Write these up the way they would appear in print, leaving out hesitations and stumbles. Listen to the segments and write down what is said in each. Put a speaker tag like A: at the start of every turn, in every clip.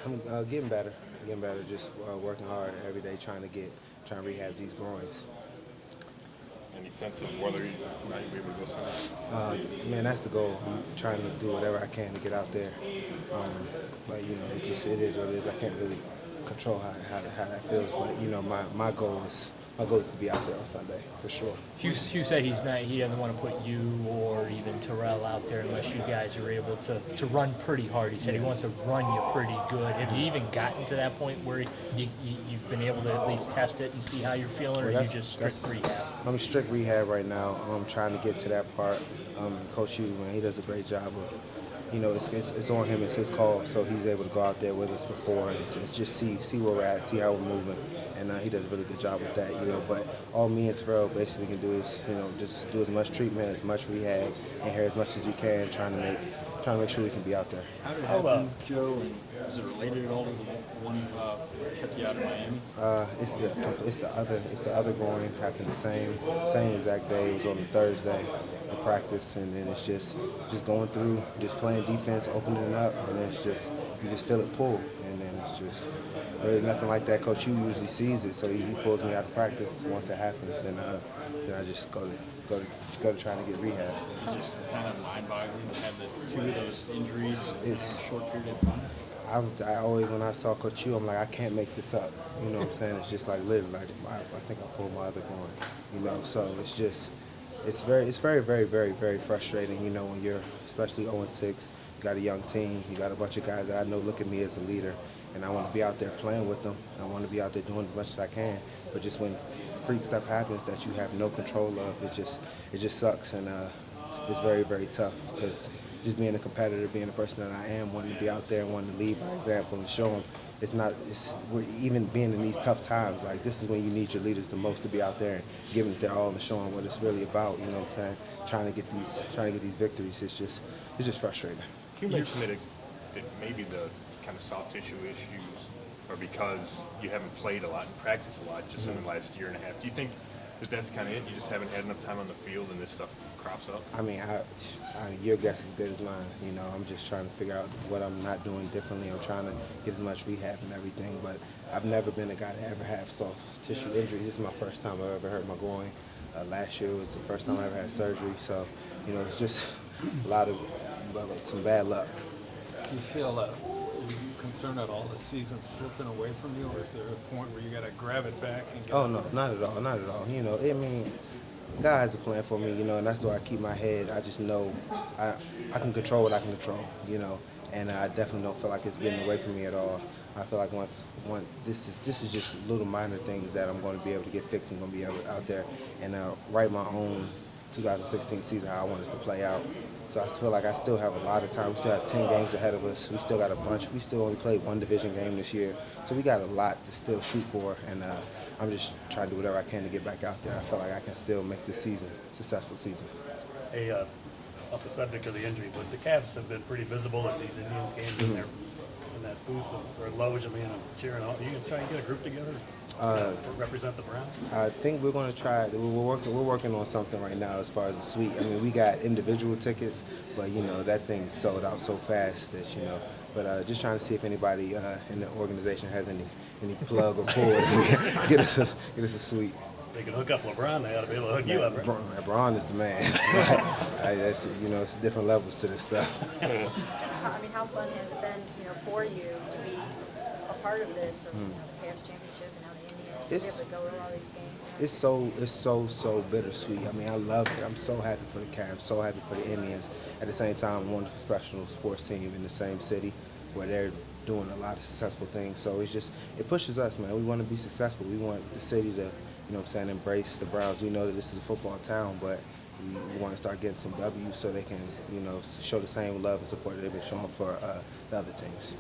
A: I'm getting better, just working hard every day, trying to rehab these groins.
B: Any sense of whether you might be able to go somewhere?
A: Uh, Man, that's the goal. I'm trying to do whatever I can to get out there. But it is what it is. I can't really control how that feels. But my goal is to be out there on Sunday for sure.
C: Hugh said he doesn't want to put you or even Terrell out there unless you guys are able to run pretty hard. He said he wants to run you pretty good. Have you even gotten to that point where you've been able to at least test it and see how you're feeling, or
A: Well,
C: are you just strict rehab?
A: I'm strict rehab right now. I'm trying to get to that part. And Coach Hugh, man, he does a great job of, it's on him. It's his call, so he's able to go out there with us before and it's just see where we're at, see how we're moving, and he does a really good job with that. But all me and Terrell basically can do is, just do as much treatment, as much rehab, and here as much as we can, trying to make sure we can be out there.
D: How did it happen, Joe? And is it related at all to the one kept you out of Miami?
A: It's the other groin happened the same exact day. It was on the Thursday in practice, and then it's just going through, just playing defense, opening it up, and it's just you just feel it pull, and then it's just really nothing like that. Coach Hugh usually sees it, so he pulls me out of practice once it happens, and then I just go to trying to get rehab.
D: It's just kind of mind-boggling to have the two of those injuries in a short period of time.
A: I always, when I saw Coach Hugh, I'm like, I can't make this up. You know what I'm saying? It's just like literally, like I think I pulled my other groin. So it's very, very, very, very frustrating. When you're especially 0-6, you got a young team, you got a bunch of guys that I know look at me as a leader, and I want to be out there playing with them. I want to be out there doing as much as I can. But just when freak stuff happens that you have no control of, it just sucks, and it's very, very tough because just being a competitor, being the person that I am, wanting to be out there and wanting to lead by example and show them we're even being in these tough times, like this is when you need your leaders the most to be out there and giving it their all and showing what it's really about, you know what I'm saying? Trying to get these victories, it's just frustrating.
B: You mentioned that maybe the kind of soft tissue issues are because you haven't played a lot and practiced a lot just in the last year and a half. Do you think that that's kind of it? You just haven't had enough time on the field and this stuff crops up?
A: I mean, your guess is as good as mine. I'm just trying to figure out what I'm not doing differently. I'm trying to get as much rehab and everything, but I've never been a guy to ever have soft tissue injuries. This is my first time I've ever hurt my groin. Last year was the first time I ever had surgery, so it's just a lot of some bad luck.
E: Do you feel are you concerned at all the season slipping away from you, or is there a point where you got to grab it back and get
A: Oh no, not at all, not at all. God has a plan for me, and that's why I keep my head. I just know I can control what I can control, and I definitely don't feel like it's getting away from me at all. I feel like once this is just little minor things that I'm going to be able to get fixed and going to be able out there and write my own 2016 season how I want it to play out. So I feel like I still have a lot of time. We still have 10 games ahead of us. We still got a bunch. We still only played one division game this year. So we got a lot to still shoot for, and I'm just trying to do whatever I can to get back out there. I feel like I can still make this season a successful season.
F: Hey, off the subject of the injury, but the Cavs have been pretty visible at these Indians games in there. In that booth or loge, I'm cheering on. Are you gonna try and get a group together to represent the Browns?
A: I think we're going to try. We're working on something right now as far as the suite. I mean, we got individual tickets, but that thing's sold out so fast that But just trying to see if anybody in the organization has any plug or pull to get us a suite.
F: They can hook up LeBron. They ought to be able to hook you up, right?
A: LeBron is the man. That's it's different levels to this stuff.
G: How fun has it been, for you to be a part of this, of, the Cavs championship and now the Indians, to be able to go to all these games?
A: It's so bittersweet. I love it. I'm so happy for the Cavs, so happy for the Indians. At the same time, I'm wonderful professional sports team in the same city where they're doing a lot of successful things. So it pushes us, man. We want to be successful. We want the city to, embrace the Browns. We know that this is a football town, but we want to start getting some W's so they can, show the same love and support that they've been showing for the other teams.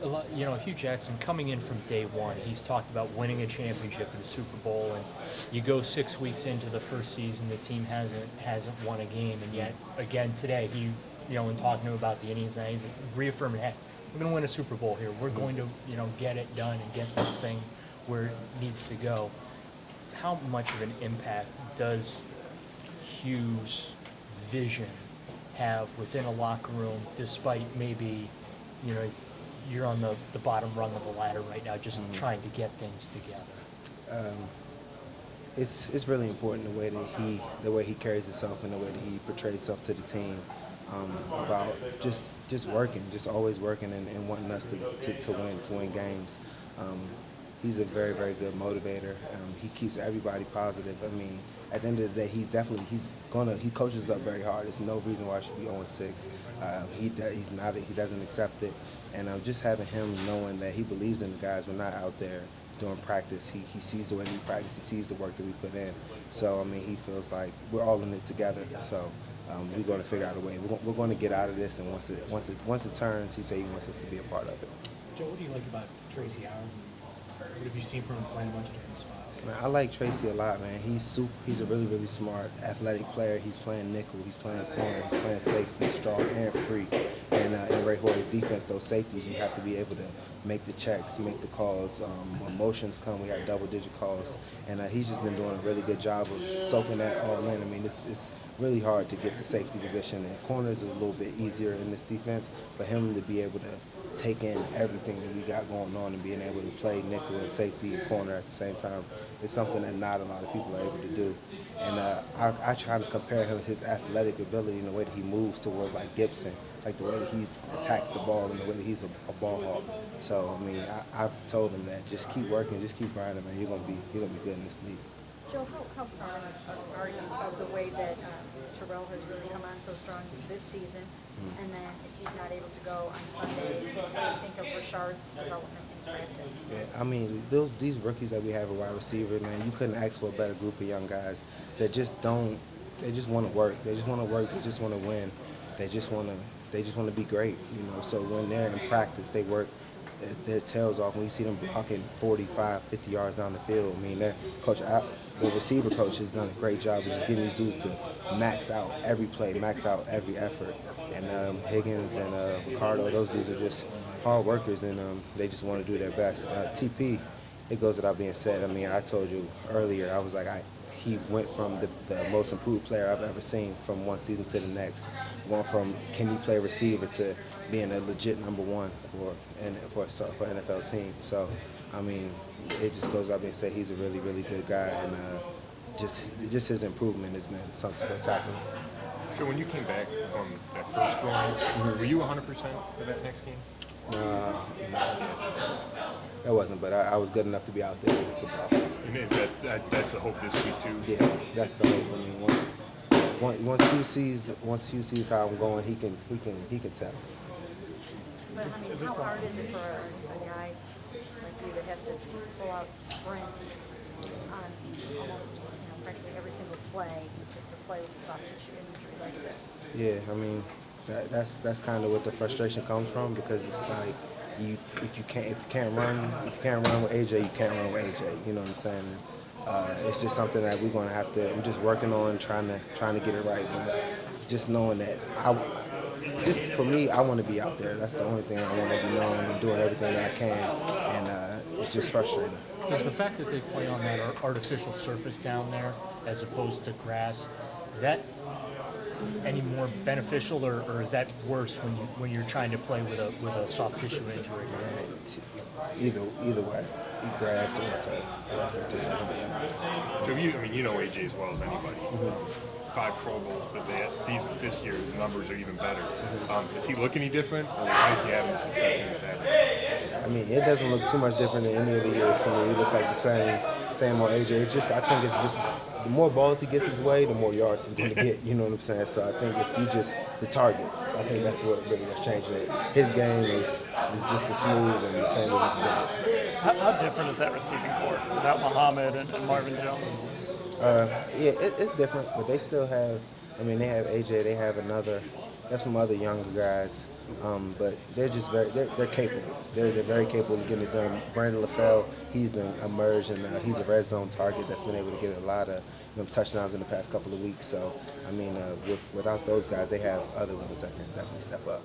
C: Hugh Jackson coming in from day one, he's talked about winning a championship in the Super Bowl, and you go 6 weeks into the first season, the team hasn't won a game, and yet again today he, in talking to him about the Indians, now he's reaffirming, hey, we're going to win a Super Bowl here. We're going to, get it done and get this thing where it needs to go. How much of an impact does Hugh's vision have within a locker room, despite maybe, you're on the bottom rung of the ladder right now, just trying to get things together?
A: It's really important the way he carries himself and the way that he portrays himself to the team, about just working, just always working and wanting us to win games. He's a very, very good motivator. He keeps everybody positive. I mean, at the end of the day, he coaches up very hard. There's no reason why I should be 0-6. He doesn't accept it, and just having him knowing that he believes in the guys. We're not out there during practice. He sees the way we practice. He sees the work that we put in. So I mean, he feels like we're all in it together. So we're going to figure out a way. We're going to get out of this, and once it turns, he said he wants us to be a part of it.
H: Joe, what do you like about Tracy Allen? What have you seen from him playing a bunch of different spots?
A: Man, I like Tracy a lot, man. He's a really, really smart, athletic player. He's playing nickel, he's playing corner, he's playing safety, strong and free. And in Ray Hoy's defense, those safeties, you have to be able to make the checks, make the calls. When motions come, we have double-digit calls. And he's just been doing a really good job of soaking that all in. I mean, it's really hard to get the safety position. And corners is a little bit easier in this defense. For him to be able to take in everything that we got going on and being able to play nickel and safety and corner at the same time, it's something that not a lot of people are able to do. And I try to compare his athletic ability and the way that he moves towards like Gibson, like the way that he attacks the ball and the way that he's a ball hawk. So I mean, I've told him that just keep working, just keep grinding, man. You're gonna be good in this league.
G: Joe, how proud are you of the way that Terrell has really come on so strong this season? And then if he's not able to go on Sunday, what do you think of Rashard's development in practice?
A: Yeah, I mean, these rookies that we have at wide receiver, man, you couldn't ask for a better group of young guys that just want to work. They just want to work. They just want to win. They just want to be great, you know. So when they're in practice, they work their tails off. When you see them blocking 45, 50 yards down the field, I mean, the receiver coach has done a great job of just getting these dudes to max out every play, max out every effort. And Higgins and Ricardo, those dudes are just hard workers, and they just want to do their best. TP, it goes without being said. I mean, I told you earlier, I was like, he went from the most improved player I've ever seen from one season to the next, going from can he play receiver to being a legit number one for an NFL team. So, I mean, it just goes without being said, he's a really, really good guy, and just his improvement has been something spectacular.
B: Joe, when you came back from that first groin, were you 100% for that next game?
A: That wasn't, but I was good enough to be out there with the ball.
B: And that's the hope this week too.
A: Yeah, that's the hope. I mean, once Hugh sees how I'm going, he can tell.
G: But I mean, how hard is it for a guy like you that has to full out sprint on almost practically every single play to play with a soft tissue injury like this?
A: Yeah, I mean, that's kind of what the frustration comes from, because it's like if you can't run with AJ, you can't run with AJ. You know what I'm saying? It's just something that we're gonna have to. I'm just working on trying to get it right, but just knowing that just for me, I want to be out there. That's the only thing I want to be known. I'm doing everything that I can, and it's just frustrating.
C: Does the fact that they play on that artificial surface down there as opposed to grass, is that any more beneficial, or is that worse when you're trying to play with a soft tissue injury?
A: Either way, grass or turf. Doesn't really matter.
B: So you know AJ as well as anybody. 5 Pro Bowls, but this year his numbers are even better. Does he look any different, or why is he having the success he's having?
A: I mean, it doesn't look too much different than any of the years to me. He looks like the same old AJ. I think it's just the more balls he gets his way, the more yards he's going to get. You know what I'm saying? So I think if he just the targets, I think that's what really was changing it. His game is just as smooth and the same as his game.
I: How different is that receiving corps without Muhammad and Marvin Jones?
A: Yeah, it's different, but they still have. I mean, they have AJ. They have some other younger guys, but they're just they're capable. They're very capable of getting it done. Brandon LaFell, he's been emerged, and he's a red zone target that's been able to get a lot of touchdowns in the past couple of weeks. So, I mean, without those guys, they have other ones that can definitely step up.